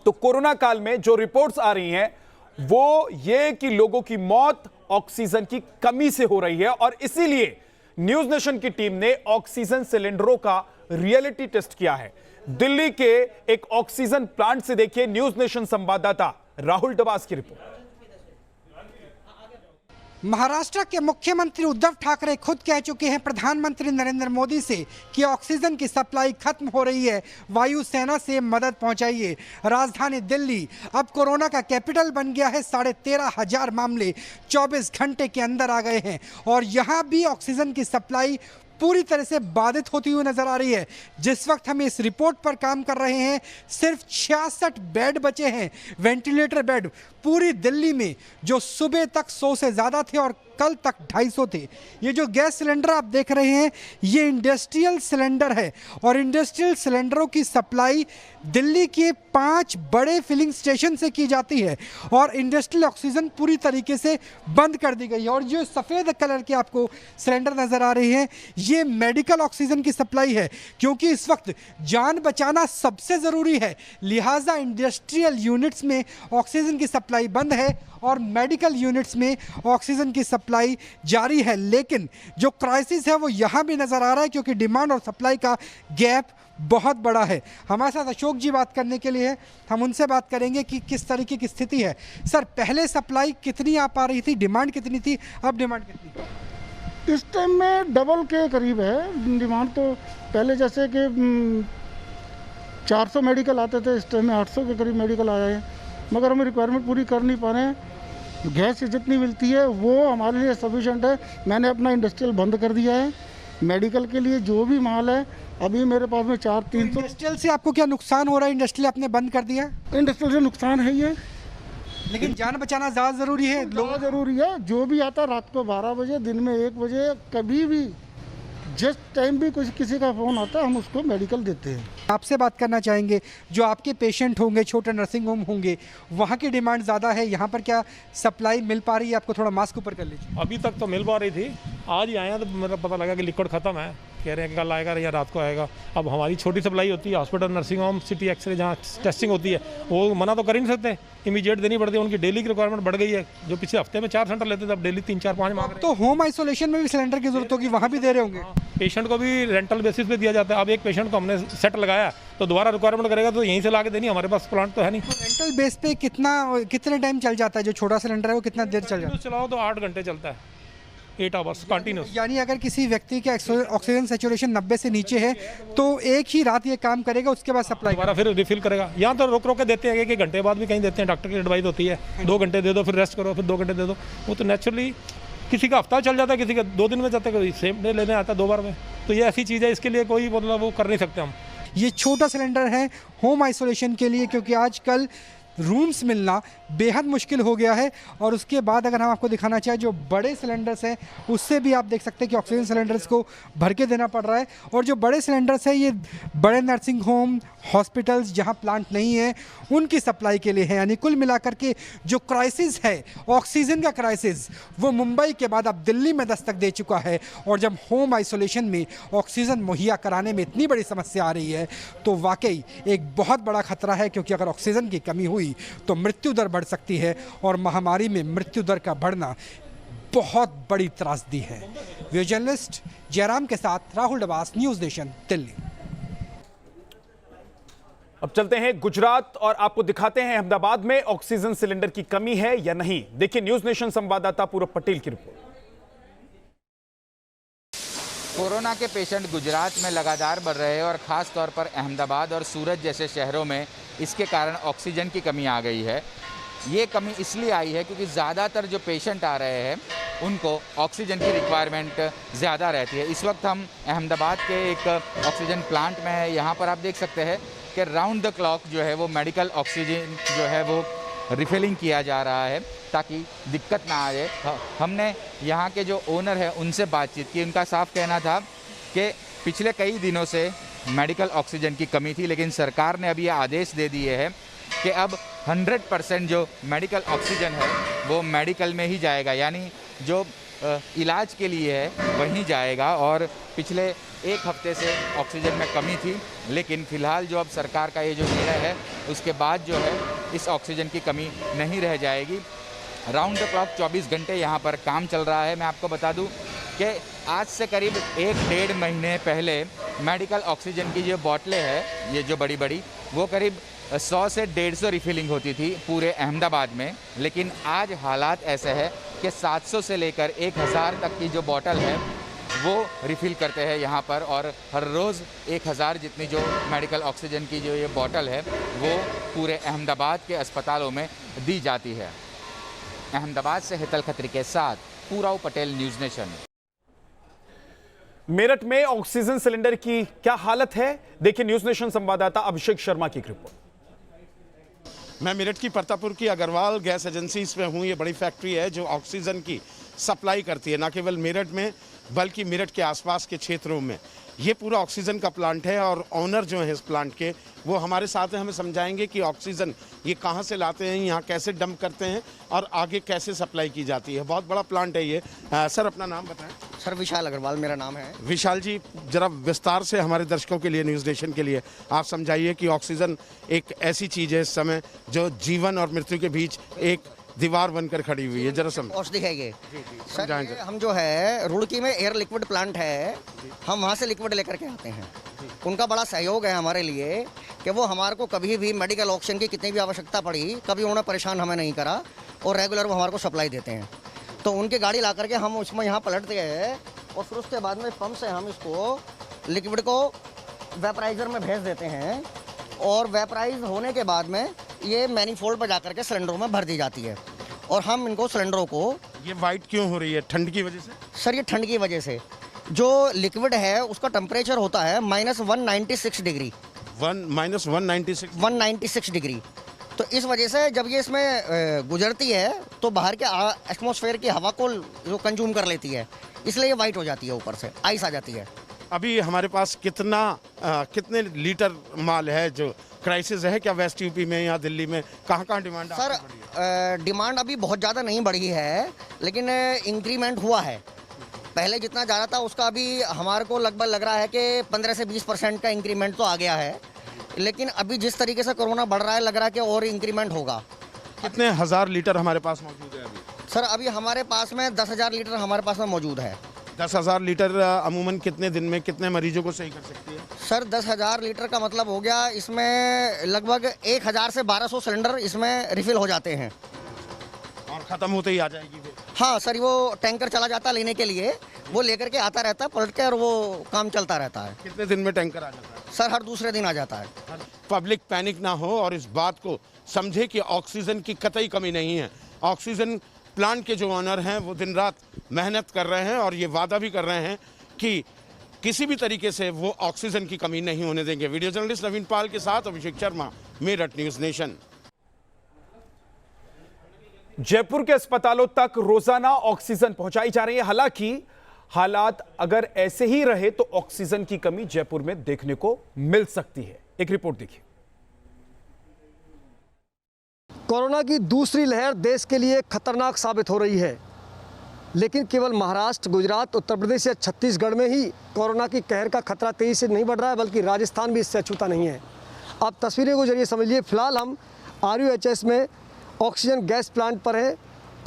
तो कोरोना काल में जो रिपोर्ट्स आ रही हैं वो ये कि लोगों की मौत ऑक्सीजन की कमी से हो रही है और इसीलिए न्यूज नेशन की टीम ने ऑक्सीजन सिलेंडरों का रियलिटी टेस्ट किया है। दिल्ली के एक ऑक्सीजन प्लांट से देखिए न्यूज नेशन संवाददाता राहुल डबास की रिपोर्ट। महाराष्ट्र के मुख्यमंत्री उद्धव ठाकरे खुद कह चुके हैं प्रधानमंत्री नरेंद्र मोदी से कि ऑक्सीजन की सप्लाई खत्म हो रही है, वायुसेना से मदद पहुंचाइए। राजधानी दिल्ली अब कोरोना का कैपिटल बन गया है। 13,500 मामले 24 घंटे के अंदर आ गए हैं और यहां भी ऑक्सीजन की सप्लाई पूरी तरह से बाधित होती हुई नजर आ रही है। जिस वक्त हम इस रिपोर्ट पर काम कर रहे हैं सिर्फ 66 बेड बचे हैं, वेंटिलेटर बेड पूरी दिल्ली में, जो सुबह तक 100 से ज़्यादा थे और कल तक 250 थे। ये जो गैस सिलेंडर आप देख रहे हैं ये इंडस्ट्रियल सिलेंडर है और इंडस्ट्रियल सिलेंडरों की सप्लाई दिल्ली के 5 बड़े फिलिंग स्टेशन से की जाती है और इंडस्ट्रियल ऑक्सीजन पूरी तरीके से बंद कर दी गई है। और जो सफ़ेद कलर के आपको सिलेंडर नज़र आ रहे हैं ये मेडिकल ऑक्सीजन की सप्लाई है, क्योंकि इस वक्त जान बचाना सबसे ज़रूरी है। लिहाजा इंडस्ट्रियल यूनिट्स में ऑक्सीजन की सप्लाई बंद है और मेडिकल यूनिट्स में ऑक्सीजन की सप्लाई जारी है। लेकिन जो क्राइसिस है वो यहाँ भी नज़र आ रहा है, क्योंकि डिमांड और सप्लाई का गैप बहुत बड़ा है। हमारे साथ अशोक जी बात करने के लिए है, हम उनसे बात करेंगे कि किस तरीके की स्थिति है। सर, पहले सप्लाई कितनी आ पा रही थी, डिमांड कितनी थी, अब डिमांड कितनी? इस टाइम में डबल के करीब है डिमांड। तो पहले जैसे कि 400 मेडिकल आते थे, इस टाइम में 800 के करीब मेडिकल आ रहे हैं, मगर हम रिक्वायरमेंट पूरी कर नहीं पा रहे हैं। गैस जितनी मिलती है वो हमारे लिए सफिशेंट है। मैंने अपना इंडस्ट्रियल बंद कर दिया है। मेडिकल के लिए जो भी माल है अभी मेरे पास में 400-300। इंडस्ट्रियल से आपको क्या नुकसान हो रहा है? इंडस्ट्रियल आपने बंद कर दिया? इंडस्ट्रियल से नुकसान है ये, लेकिन जान बचाना ज़्यादा ज़रूरी है। लोग ज़रूरी है। जो भी आता रात को 12 बजे, दिन में 1 बजे, कभी भी जिस टाइम भी कुछ किसी का फ़ोन आता है हम उसको मेडिकल देते हैं। आपसे बात करना चाहेंगे, जो आपके पेशेंट होंगे, छोटे नर्सिंग होम होंगे, वहाँ की डिमांड ज़्यादा है, यहाँ पर क्या सप्लाई मिल पा रही है? आपको थोड़ा मास्क ऊपर कर लीजिए। अभी तक तो मिल पा रही थी, आज ही आए हैं तो मेरा पता लगा कि लिक्विड ख़त्म है। कह रहे हैं कि कल आएगा या रात को आएगा। अब हमारी छोटी सप्लाई होती है hospital, nursing home, CT x-ray जहाँ टेस्टिंग होती है, वो मना तो कर ही नहीं सकते, इमीडिएट देनी पड़ती है। उनकी डेली की रिक्वायरमेंट बढ़ गई है। जो पिछले हफ्ते में 4 सेंटर लेते थे अब डेली 3-4-5 मांग रहे हैं। तो होम आइसोलेशन में भी सिलेंडर की जरूरत होगी, वहाँ भी दे रहे होंगे? पेशेंट को भी रेंटल बेसिस पे दिया जाता है। अब एक पेशेंट को हमने सेट लगाया तो दोबारा रिक्वायरमेंट करेगा तो यहीं से ला के देनी, हमारे पास प्लांट तो है नहीं। रेंटल बेस पे कितने टाइम चल जाता है? जो छोटा सिलेंडर है वो कितना देर चल जाता है? चलाओ तो 8 घंटे चलता है, 8 आवर्स कंटिन्यूस। यानी अगर किसी व्यक्ति का ऑक्सीजन सैचुरेशन 90 से नीचे है तो एक ही रात ये काम करेगा, उसके बाद सप्लाई दोबारा फिर रिफिल करेगा। यहाँ तो रोक के देते हैं, 1 घंटे बाद भी कहीं देते हैं। डॉक्टर की एडवाइस होती है 2 घंटे दे दो, फिर रेस्ट करो, फिर 2 घंटे दे दो। वो तो नेचुरली किसी का हफ्ता चल जाता है, किसी का 2 दिन में जाता है, कोई सेम डे लेने आता है 2 बार में। तो ये ऐसी चीज़ है, इसके लिए कोई मतलब वो कर नहीं सकते हम। ये छोटा सिलेंडर है होम आइसोलेशन के लिए, क्योंकि आजकल रूम्स मिलना बेहद मुश्किल हो गया है। और उसके बाद अगर हम आपको दिखाना चाहें जो बड़े सिलेंडर्स हैं उससे भी आप देख सकते हैं कि ऑक्सीजन सिलेंडर्स को भर के देना पड़ रहा है। और जो बड़े सिलेंडर्स हैं ये बड़े नर्सिंग होम, हॉस्पिटल्स जहां प्लांट नहीं है उनकी सप्लाई के लिए है। यानी कुल मिलाकर के जो क्राइसिस है, ऑक्सीजन का क्राइसिस, वो मुंबई के बाद अब दिल्ली में दस्तक दे चुका है। और जब होम आइसोलेशन में ऑक्सीजन मुहैया कराने में इतनी बड़ी समस्या आ रही है तो वाकई एक बहुत बड़ा खतरा है, क्योंकि अगर ऑक्सीजन की कमी हुई तो मृत्यु दर बढ़ सकती है और महामारी में मृत्यु दर का बढ़ना बहुत बड़ी त्रासदी है। वीडियो जर्नलिस्ट जयराम के साथ राहुल डबास, न्यूज़ नेशन, दिल्ली। अब चलते हैं गुजरात और आपको दिखाते हैं अहमदाबाद में ऑक्सीजन सिलेंडर की कमी है या नहीं। देखिए न्यूज़ नेशन संवाददाता पूरब पटेल की रिपोर्ट। कोरोना के पेशेंट गुजरात में लगातार बढ़ रहे हैं और ख़ास तौर पर अहमदाबाद और सूरत जैसे शहरों में इसके कारण ऑक्सीजन की कमी आ गई है। ये कमी इसलिए आई है क्योंकि ज़्यादातर जो पेशेंट आ रहे हैं उनको ऑक्सीजन की रिक्वायरमेंट ज़्यादा रहती है। इस वक्त हम अहमदाबाद के एक ऑक्सीजन प्लांट में है। यहाँ पर आप देख सकते हैं कि राउंड द क्लॉक जो है वो मेडिकल ऑक्सीजन जो है वो रिफिलिंग किया जा रहा है ताकि दिक्कत ना आ जाए। हमने यहाँ के जो ओनर है उनसे बातचीत की। उनका साफ कहना था कि पिछले कई दिनों से मेडिकल ऑक्सीजन की कमी थी, लेकिन सरकार ने अभी ये आदेश दे दिए हैं कि अब 100% जो मेडिकल ऑक्सीजन है वो मेडिकल में ही जाएगा, यानी जो इलाज के लिए है वहीं जाएगा। और पिछले 1 हफ्ते से ऑक्सीजन में कमी थी, लेकिन फ़िलहाल जो अब सरकार का ये जो निर्णय है उसके बाद जो है इस ऑक्सीजन की कमी नहीं रह जाएगी। राउंड द क्लॉक 24 घंटे यहाँ पर काम चल रहा है। मैं आपको बता दूँ कि आज से करीब 1-1.5 महीने पहले मेडिकल ऑक्सीजन की जो बोतलें हैं, ये जो बड़ी बड़ी, वो करीब 100 से 150 रिफिलिंग होती थी पूरे अहमदाबाद में। लेकिन आज हालात ऐसे है कि 700 से लेकर 1000 तक की जो बोतल है वो रिफ़िल करते हैं यहाँ पर, और हर रोज़ 1000 जितनी जो मेडिकल ऑक्सीजन की जो ये बोतल है वो पूरे अहमदाबाद के अस्पतालों में दी जाती है। अहमदाबाद से हितल खत्री के साथ पूराव पटेल, न्यूज़ नेशन। मेरठ में ऑक्सीजन सिलेंडर की क्या हालत है, देखिए न्यूज़ नेशन संवाददाता अभिषेक शर्मा की रिपोर्ट। मैं मेरठ की परतापुर की अग्रवाल गैस एजेंसी में हूँ। ये बड़ी फैक्ट्री है जो ऑक्सीजन की सप्लाई करती है, न केवल मेरठ में बल्कि मेरठ के आसपास के क्षेत्रों में। ये पूरा ऑक्सीजन का प्लांट है और ऑनर जो है इस प्लांट के वो हमारे साथ हैं, हमें समझाएंगे कि ऑक्सीजन ये कहाँ से लाते हैं, यहाँ कैसे डंप करते हैं और आगे कैसे सप्लाई की जाती है। बहुत बड़ा प्लांट है ये। सर अपना नाम बताएं। सर विशाल अग्रवाल मेरा नाम है। विशाल जी, जरा विस्तार से हमारे दर्शकों के लिए, न्यूज़ नेशन के लिए आप समझाइए कि ऑक्सीजन एक ऐसी चीज़ है इस समय जो जीवन और मृत्यु के बीच एक दीवार बनकर खड़ी हुई है। जरा औषधि है ये। सर ये हम जो है रुड़की में एयर लिक्विड प्लांट है, हम वहाँ से लिक्विड लेकर के आते हैं। उनका बड़ा सहयोग है हमारे लिए कि वो हमारे को कभी भी मेडिकल ऑक्सीजन की कितनी भी आवश्यकता पड़ी, कभी उन्होंने परेशान हमें नहीं करा और रेगुलर वो हमारे को सप्लाई देते हैं। तो उनकी गाड़ी ला करके हम उसमें यहाँ पलटते हैं और फिर उसके बाद में पंप से हम इसको लिक्विड को वेपराइज़र में भेज देते हैं और वेपराइज होने के बाद में ये मैनीफोल्ड पर जाकर के सिलेंडरों में भर दी जाती है और हम इनको सिलेंडरों को। ये वाइट क्यों हो रही है? ठंड की वजह से? सर ये ठंड की वजह से जो लिक्विड है उसका टेम्परेचर होता है -196 डिग्री। -196 डिग्री। तो इस वजह से जब ये इसमें गुजरती है तो बाहर के एटमॉस्फेयर की हवा को जो कंज्यूम कर लेती है, इसलिए ये वाइट हो जाती है, ऊपर से आइस आ जाती है। अभी हमारे पास कितने लीटर माल है जो क्राइसिस है? क्या वेस्ट यूपी में या दिल्ली में कहाँ डिमांड? सर डिमांड अभी बहुत ज़्यादा नहीं बढ़ी है, लेकिन इंक्रीमेंट हुआ है। पहले जितना ज़्यादा था उसका अभी हमारे को लगभग लग रहा है कि 15 से 20% का इंक्रीमेंट तो आ गया है, लेकिन अभी जिस तरीके से कोरोना बढ़ रहा है लग रहा है कि और इंक्रीमेंट होगा। कितने हज़ार लीटर हमारे पास मौजूद है अभी? सर अभी हमारे पास में 10,000 लीटर हमारे पास में मौजूद है। 10,000 लीटर अमूमन कितने दिन में कितने मरीजों को सही कर सकती है? सर 10,000 लीटर का मतलब हो गया, इसमें लगभग 1,000 से 1,200 सिलेंडर इसमें रिफिल हो जाते हैं और ख़त्म होते ही आ जाएगी वो? हाँ सर, वो टैंकर चला जाता है लेने के लिए, वो लेकर के आता रहता है पलट के और वो काम चलता रहता है। कितने दिन में टैंकर आ जाता है? सर हर दूसरे दिन आ जाता है। पब्लिक पैनिक ना हो और इस बात को समझे कि ऑक्सीजन की कतई कमी नहीं है। ऑक्सीजन प्लांट के जो ऑनर हैं वो दिन रात मेहनत कर रहे हैं और ये वादा भी कर रहे हैं कि किसी भी तरीके से वो ऑक्सीजन की कमी नहीं होने देंगे। वीडियो जर्नलिस्ट नवीन पाल के साथ अभिषेक शर्मा, मेरठ, न्यूज़ नेशन। जयपुर के अस्पतालों तक रोजाना ऑक्सीजन पहुंचाई जा रही है। हालांकि हालात अगर ऐसे ही रहे तो ऑक्सीजन की कमी जयपुर में देखने को मिल सकती है। एक रिपोर्ट देखिए। कोरोना की दूसरी लहर देश के लिए खतरनाक साबित हो रही है, लेकिन केवल महाराष्ट्र, गुजरात, उत्तर प्रदेश या छत्तीसगढ़ में ही कोरोना की कहर का खतरा तेजी से नहीं बढ़ रहा है, बल्कि राजस्थान भी इससे अछूता नहीं है। आप तस्वीरें के जरिए समझिए। फिलहाल हम RUHS में ऑक्सीजन गैस प्लांट पर है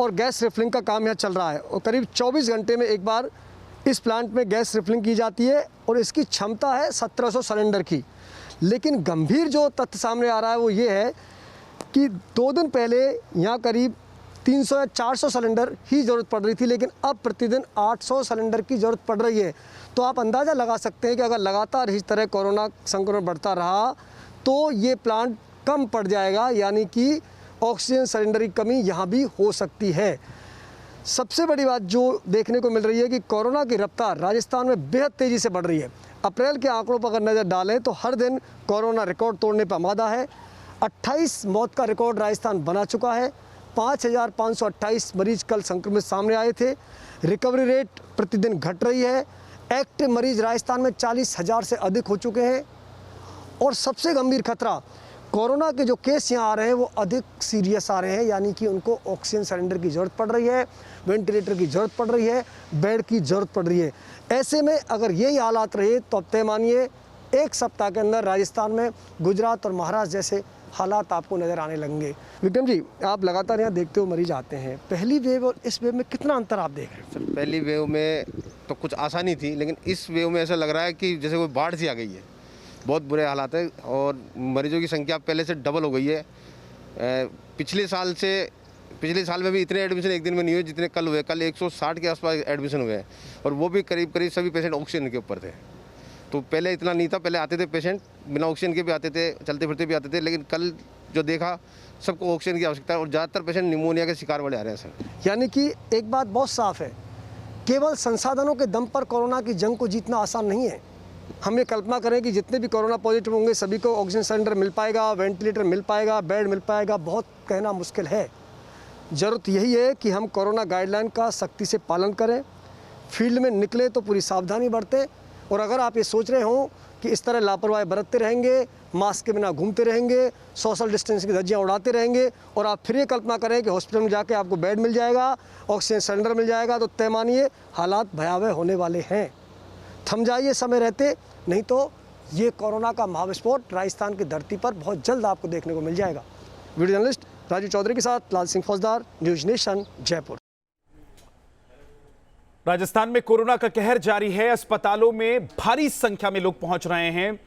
और गैस रिफिलिंग का काम यहाँ चल रहा है और करीब 24 घंटे में एक बार इस प्लांट में गैस रिफिलिंग की जाती है और इसकी क्षमता है 1700 सिलेंडर की। लेकिन गंभीर जो तथ्य सामने आ रहा है वो ये है कि 2 दिन पहले यहाँ करीब 300 या 400 सिलेंडर ही ज़रूरत पड़ रही थी, लेकिन अब प्रतिदिन 800 सिलेंडर की ज़रूरत पड़ रही है। तो आप अंदाज़ा लगा सकते हैं कि अगर लगातार इस तरह कोरोना संक्रमण बढ़ता रहा तो ये प्लांट कम पड़ जाएगा, यानी कि ऑक्सीजन सिलेंडर की कमी यहाँ भी हो सकती है। सबसे बड़ी बात जो देखने को मिल रही है कि कोरोना की रफ्तार राजस्थान में बेहद तेज़ी से बढ़ रही है। अप्रैल के आंकड़ों पर अगर नज़र डालें तो हर दिन कोरोना रिकॉर्ड तोड़ने पर आमादा है। 28 मौत का रिकॉर्ड राजस्थान बना चुका है। 5,528 मरीज कल संक्रमित सामने आए थे। रिकवरी रेट प्रतिदिन घट रही है। एक्टिव मरीज राजस्थान में 40,000 से अधिक हो चुके हैं। और सबसे गंभीर खतरा, कोरोना के जो केस यहाँ आ रहे हैं वो अधिक सीरियस आ रहे हैं, यानी कि उनको ऑक्सीजन सिलेंडर की ज़रूरत पड़ रही है, वेंटिलेटर की ज़रूरत पड़ रही है, बेड की ज़रूरत पड़ रही है। ऐसे में अगर यही हालात रहे तो अब तय मानिए 1 सप्ताह के अंदर राजस्थान में गुजरात और महाराष्ट्र जैसे हालात आपको नज़र आने लगेंगे। विक्रम जी, आप लगातार यहाँ देखते हो मरीज आते हैं, पहली वेव और इस वेव में कितना अंतर आप देख रहे हैं? सर, पहली वेव में तो कुछ आसानी थी, लेकिन इस वेव में ऐसा लग रहा है कि जैसे कोई बाढ़ सी आ गई है। बहुत बुरे हालात है और मरीजों की संख्या पहले से डबल हो गई है। पिछले साल में भी इतने एडमिशन एक दिन में नहीं हुए जितने कल हुए। कल 160 के आसपास एडमिशन हुए हैं और वो भी करीब करीब सभी पेशेंट ऑक्सीजन के ऊपर थे। तो पहले इतना नहीं था, पहले आते थे पेशेंट बिना ऑक्सीजन के भी आते थे, चलते फिरते भी आते थे, लेकिन कल जो देखा सबको ऑक्सीजन की आवश्यकता है और ज़्यादातर पेशेंट निमोनिया के शिकार वाले आ रहे हैं सर। यानी कि एक बात बहुत साफ है, केवल संसाधनों के दम पर कोरोना की जंग को जीतना आसान नहीं है। हम ये कल्पना करें कि जितने भी कोरोना पॉजिटिव होंगे सभी को ऑक्सीजन सिलेंडर मिल पाएगा, वेंटिलेटर मिल पाएगा, बेड मिल पाएगा, बहुत कहना मुश्किल है। ज़रूरत यही है कि हम कोरोना गाइडलाइन का सख्ती से पालन करें, फील्ड में निकले तो पूरी सावधानी बरतें। और अगर आप ये सोच रहे हो कि इस तरह लापरवाही बरतते रहेंगे, मास्क के बिना घूमते रहेंगे, सोशल डिस्टेंस की धज्जियाँ उड़ाते रहेंगे और आप फिर ये कल्पना करें कि हॉस्पिटल में जाके आपको बेड मिल जाएगा, ऑक्सीजन सिलेंडर मिल जाएगा, तो तय मानिए हालात भयावह होने वाले हैं। थम जाइए समय रहते, नहीं तो ये कोरोना का महाविस्फोट राजस्थान की धरती पर बहुत जल्द आपको देखने को मिल जाएगा। वीडियो जर्नलिस्ट राजू चौधरी के साथ लाल सिंह फौजदार, न्यूज नेशन, जयपुर। राजस्थान में कोरोना का कहर जारी है। अस्पतालों में भारी संख्या में लोग पहुंच रहे हैं।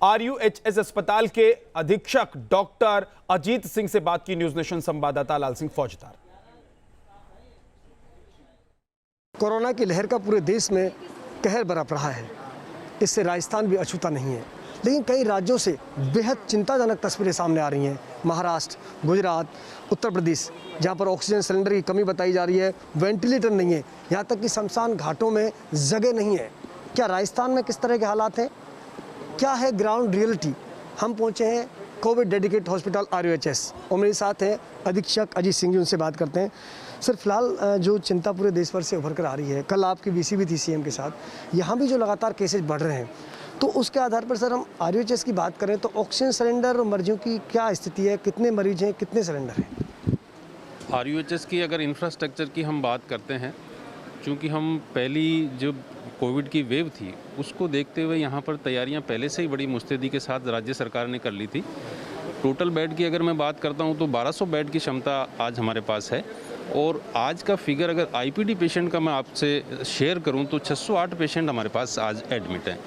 RUHS अस्पताल के अधीक्षक डॉक्टर अजीत सिंह से बात की न्यूज नेशन संवाददाता लाल सिंह फौजदार। कोरोना की लहर का पूरे देश में कहर बरप रहा है, इससे राजस्थान भी अछूता नहीं है, लेकिन कई राज्यों से बेहद चिंताजनक तस्वीरें सामने आ रही हैं। महाराष्ट्र, गुजरात, उत्तर प्रदेश, जहां पर ऑक्सीजन सिलेंडर की कमी बताई जा रही है, वेंटिलेटर नहीं है, यहां तक कि शमशान घाटों में जगह नहीं है। क्या राजस्थान में किस तरह के हालात हैं, क्या है ग्राउंड रियलिटी? हम पहुंचे हैं कोविड डेडिकेट हॉस्पिटल RUHS और मेरे साथ हैं अधीक्षक अजीत सिंह जी, उनसे बात करते हैं। सर, फिलहाल जो चिंता पूरे देश भर से उभर कर आ रही है, कल आपकी VC भी थी CM के साथ, यहाँ भी जो लगातार केसेज बढ़ रहे हैं, तो उसके आधार पर सर हम RUHS की बात करें तो ऑक्सीजन सिलेंडर और मरीजों की क्या स्थिति है, कितने मरीज हैं, कितने सिलेंडर हैं? RUHS की अगर इंफ्रास्ट्रक्चर की हम बात करते हैं, क्योंकि हम पहली जो कोविड की वेव थी उसको देखते हुए यहाँ पर तैयारियाँ पहले से ही बड़ी मुस्तैदी के साथ राज्य सरकार ने कर ली थी। टोटल बेड की अगर मैं बात करता हूँ तो 1200 बेड की क्षमता आज हमारे पास है और आज का फिगर अगर IPD पेशेंट का मैं आपसे शेयर करूं तो 608 पेशेंट हमारे पास आज एडमिट हैं।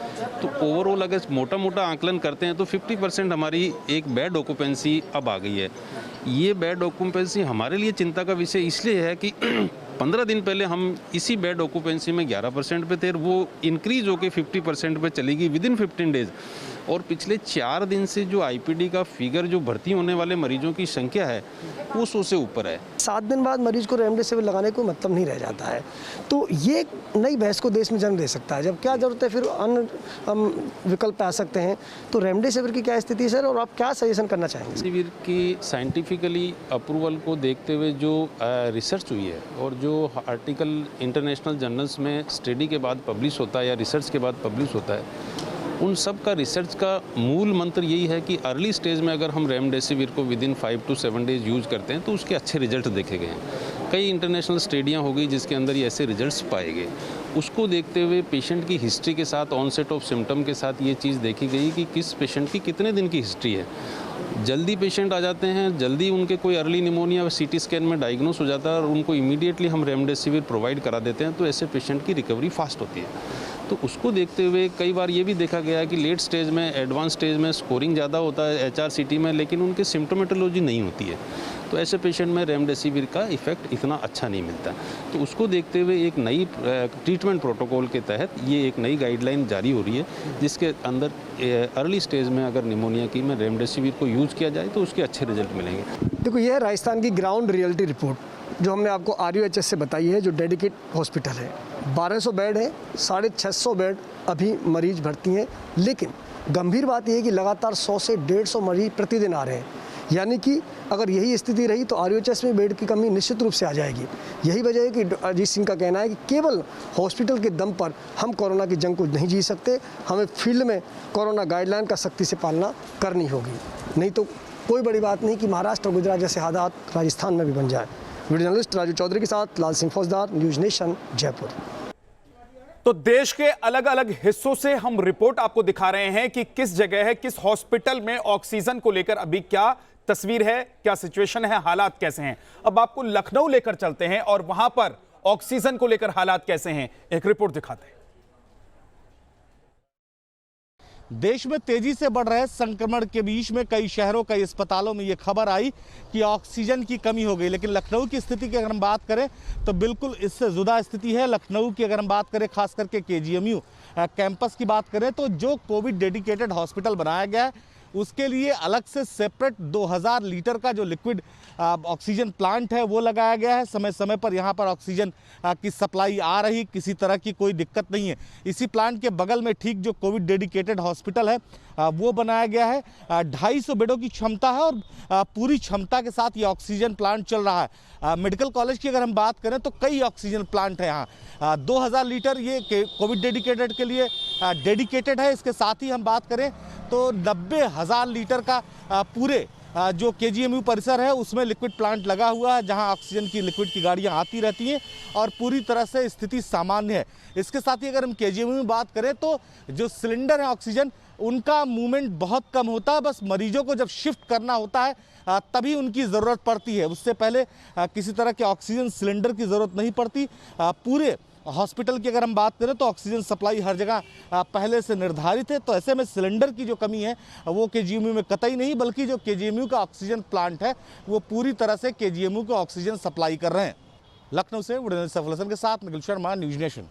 तो ओवरऑल अगर मोटा मोटा आकलन करते हैं तो 50% हमारी एक बेड ऑक्यूपेंसी अब आ गई है। ये बेड ऑक्यूपेंसी हमारे लिए चिंता का विषय इसलिए है कि 15 दिन पहले हम इसी बेड ऑक्यूपेंसी में 11% पे थे, वो इंक्रीज होकर 50% पे चली गई विदिन 15 डेज। और पिछले 4 दिन से जो IPD का फिगर, जो भर्ती होने वाले मरीजों की संख्या है, वो 100 से ऊपर है। 7 दिन बाद मरीज को रेमडेसिविर लगाने को मतलब नहीं रह जाता है, तो ये नई बहस को देश में जन्म दे सकता है। जब क्या जरूरत है फिर अन्य विकल्प आ सकते हैं, तो रेमडेसिविर की क्या स्थिति है सर, और आप क्या सजेशन करना चाहेंगे? रेमडेसिविर की साइंटिफिकली अप्रूवल को देखते हुए जो रिसर्च हुई है और जो आर्टिकल इंटरनेशनल जर्नल्स में स्टडी के बाद पब्लिश होता है या रिसर्च के बाद पब्लिश होता है, उन सब का रिसर्च का मूल मंत्र यही है कि अर्ली स्टेज में अगर हम रेमडेसिविर को विदिन 5 to 7 डेज यूज़ करते हैं तो उसके अच्छे रिजल्ट देखे गए हैं। कई इंटरनेशनल स्टडियाँ हो गई जिसके अंदर ये ऐसे रिजल्ट्स पाए गए। उसको देखते हुए पेशेंट की हिस्ट्री के साथ, ऑनसेट ऑफ सिम्टम के साथ ये चीज़ देखी गई कि किस पेशेंट की कितने दिन की हिस्ट्री है। जल्दी पेशेंट आ जाते हैं, जल्दी उनके कोई अर्ली निमोनिया CT स्कैन में डायग्नोस हो जाता है और उनको इमीडिएटली हम रेमडेसिविर प्रोवाइड करा देते हैं, तो ऐसे पेशेंट की रिकवरी फास्ट होती है। तो उसको देखते हुए कई बार ये भी देखा गया है कि लेट स्टेज में, एडवांस स्टेज में स्कोरिंग ज़्यादा होता है HRCT में, लेकिन उनकी सिम्टोमेटोलॉजी नहीं होती है, तो ऐसे पेशेंट में रेमडेसिविर का इफेक्ट इतना अच्छा नहीं मिलता। तो उसको देखते हुए एक नई ट्रीटमेंट प्रोटोकॉल के तहत ये एक नई गाइडलाइन जारी हो रही है, जिसके अंदर अर्ली स्टेज में अगर निमोनिया की में रेमडेसिविर को यूज़ किया जाए तो उसके अच्छे रिजल्ट मिलेंगे। देखो, यह है राजस्थान की ग्राउंड रियलिटी रिपोर्ट जो हमने आपको RUHS से बताई है, जो डेडिकेट हॉस्पिटल है। 1200 बेड है, 650 बेड अभी मरीज भर्ती हैं, लेकिन गंभीर बात यह है कि लगातार 100 से 150 मरीज प्रतिदिन आ रहे हैं। यानी कि अगर यही स्थिति रही तो RUHS में बेड की कमी निश्चित रूप से आ जाएगी। यही वजह है कि अजीत सिंह का कहना है कि केवल हॉस्पिटल के दम पर हम कोरोना की जंग को नहीं जीत सकते, हमें फील्ड में कोरोना गाइडलाइन का सख्ती से पालना करनी होगी, नहीं तो कोई बड़ी बात नहीं कि महाराष्ट्र और गुजरात जैसे हालात राजस्थान में भी बन जाए। वीडियो जर्नलिस्ट राजू चौधरी के साथ लाल सिंह फौजदार, न्यूज नेशन, जयपुर। तो देश के अलग अलग हिस्सों से हम रिपोर्ट आपको दिखा रहे हैं कि किस जगह है, किस हॉस्पिटल में ऑक्सीजन को लेकर अभी क्या तस्वीर है, क्या सिचुएशन है, हालात कैसे हैं। अब आपको लखनऊ लेकर चलते हैं और वहां पर ऑक्सीजन को लेकर हालात कैसे हैं, एक रिपोर्ट दिखाते हैं। देश में तेजी से बढ़ रहे संक्रमण के बीच में कई शहरों, कई अस्पतालों में ये खबर आई कि ऑक्सीजन की कमी हो गई। लेकिन लखनऊ की स्थिति की अगर हम बात करें तो बिल्कुल इससे जुदा स्थिति है। लखनऊ की अगर हम बात करें, खास करके KGMU कैंपस की बात करें, तो जो कोविड डेडिकेटेड हॉस्पिटल बनाया गया है उसके लिए अलग से सेपरेट 2000 लीटर का जो लिक्विड ऑक्सीजन प्लांट है वो लगाया गया है। समय समय पर यहाँ पर ऑक्सीजन की सप्लाई आ रही, किसी तरह की कोई दिक्कत नहीं है। इसी प्लांट के बगल में ठीक जो कोविड डेडिकेटेड हॉस्पिटल है वो बनाया गया है। 250 बेडों की क्षमता है और पूरी क्षमता के साथ ये ऑक्सीजन प्लांट चल रहा है। मेडिकल कॉलेज की अगर हम बात करें तो कई ऑक्सीजन प्लांट है यहाँ। 2000 लीटर ये कोविड डेडिकेटेड के लिए डेडिकेटेड है। इसके साथ ही हम बात करें तो 90,000 लीटर का पूरे जो KGMU परिसर है उसमें लिक्विड प्लांट लगा हुआ है, जहां ऑक्सीजन की लिक्विड की गाड़ियां आती रहती हैं और पूरी तरह से स्थिति सामान्य है। इसके साथ ही अगर हम KGMU में बात करें तो जो सिलेंडर है ऑक्सीजन, उनका मूवमेंट बहुत कम होता है। बस मरीजों को जब शिफ्ट करना होता है तभी उनकी ज़रूरत पड़ती है। उससे पहले किसी तरह के ऑक्सीजन सिलेंडर की ज़रूरत नहीं पड़ती। पूरे हॉस्पिटल की अगर हम बात करें तो ऑक्सीजन सप्लाई हर जगह पहले से निर्धारित है। तो ऐसे में सिलेंडर की जो कमी है वो KGMU में कतई नहीं, बल्कि जो KGMU का ऑक्सीजन प्लांट है वो पूरी तरह से KGMU को ऑक्सीजन सप्लाई कर रहे हैं। लखनऊ से सफल हसन के साथ निखिल शर्मा, न्यूज़ नेशन।